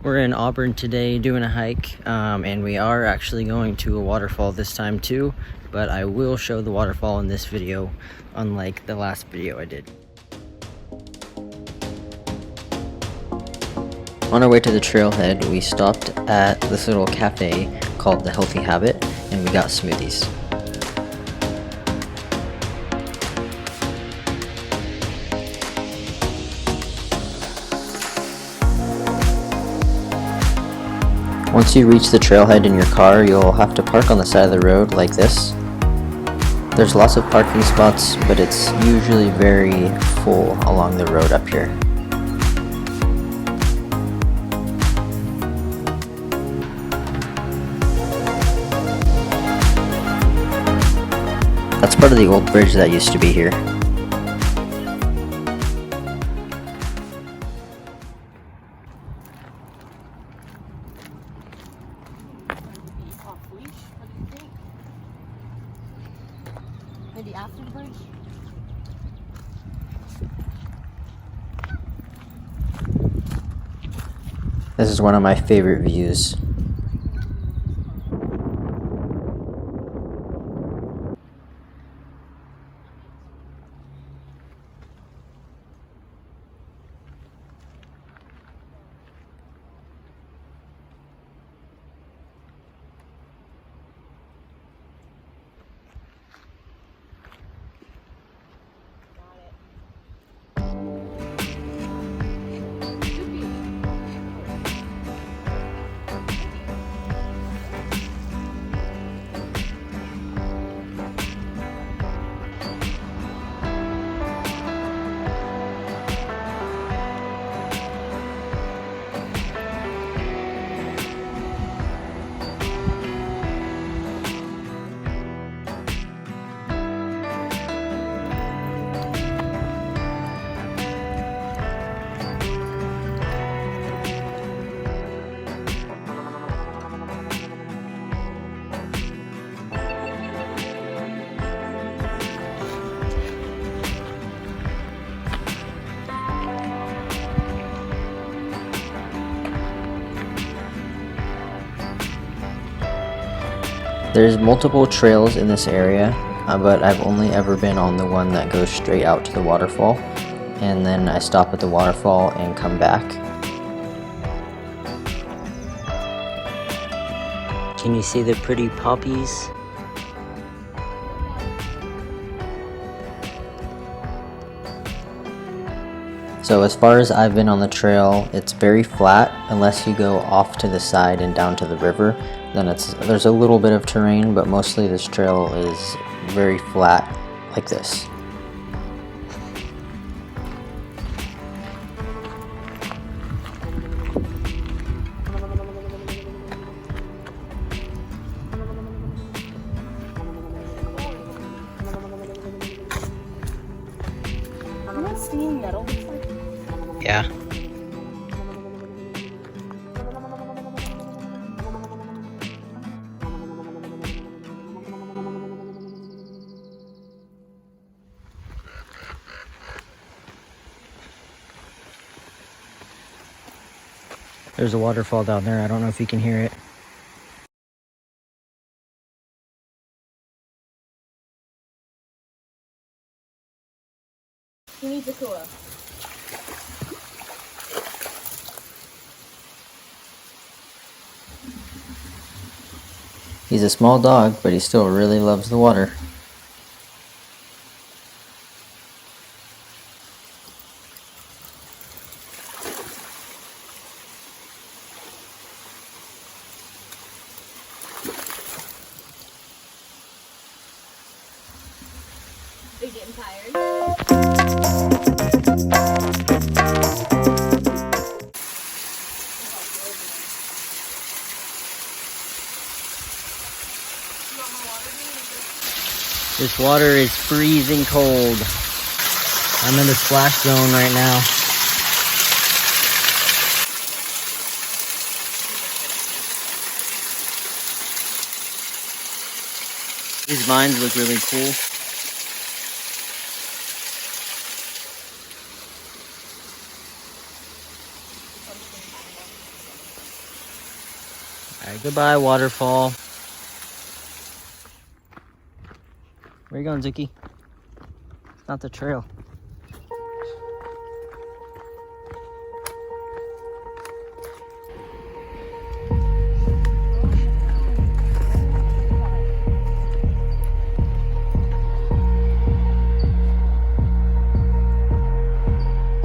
We're in Auburn today doing a hike, and we are actually going to a waterfall this time too, but I will show the waterfall in this video, unlike the last video I did. On our way to the trailhead, we stopped at this little cafe called The Healthy Habit, and we got smoothies. Once you reach the trailhead in your car, you'll have to park on the side of the road like this. There's lots of parking spots, but it's usually very full along the road up here. That's part of the old bridge that used to be here. Maybe after the bridge? This is one of my favorite views. There's multiple trails in this area, but I've only ever been on the one that goes straight out to the waterfall, and then I stop at the waterfall and come back. Can you see the pretty poppies? So as far as I've been on the trail, it's very flat unless you go off to the side and down to the river. Then there's a little bit of terrain, but mostly this trail is very flat like this. Isn't that steam metal? Yeah. There's a waterfall down there. I don't know if you can hear it. He needs a cooler. He's a small dog, but he still really loves the water. Are you getting tired? This water is freezing cold. I'm in the splash zone right now. These vines look really cool. Alright, goodbye, Waterfall. Where you going, Zuki? It's not the trail.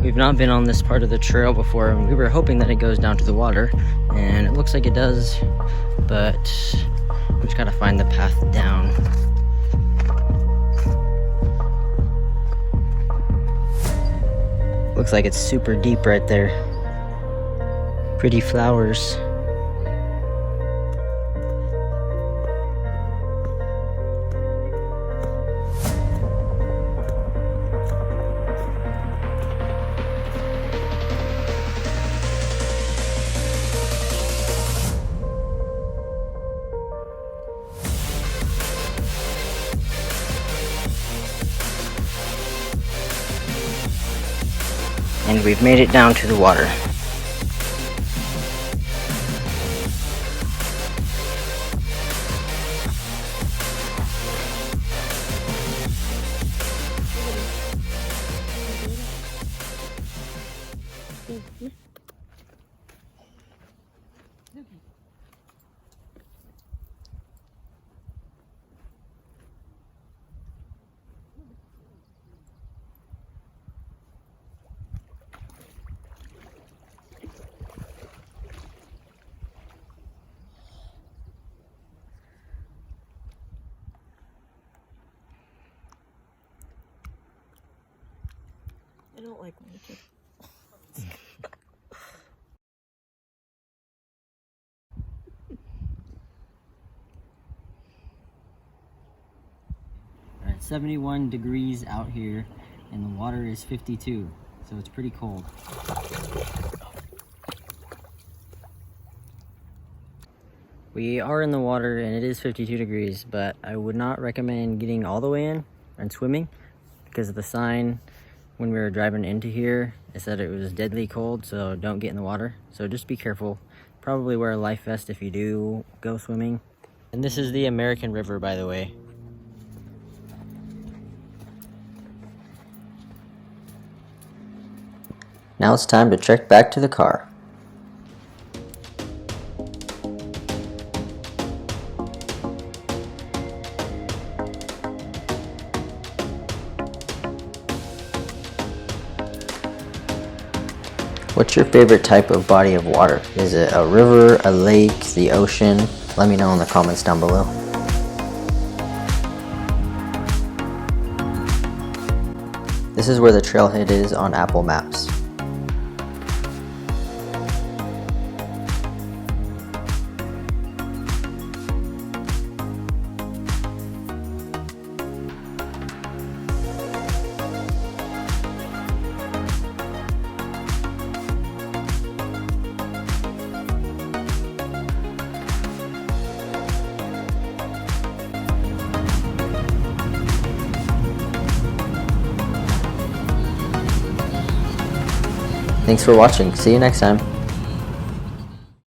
We've not been on this part of the trail before, and we were hoping that it goes down to the water, and it looks like it does, but we just gotta find the path down. Looks like it's super deep right there. Pretty flowers. And we've made it down to the water. I don't like when kids. Alright, 71 degrees out here, and the water is 52, so it's pretty cold. We are in the water and it is 52 degrees, but I would not recommend getting all the way in and swimming because the sign when we were driving into here, it said it was deadly cold, so don't get in the water. So just be careful. Probably wear a life vest if you do go swimming. And this is the American River, by the way. Now it's time to trek back to the car. What's your favorite type of body of water? Is it a river, a lake, the ocean? Let me know in the comments down below. This is where the trailhead is on Apple Maps. Thanks for watching. See you next time.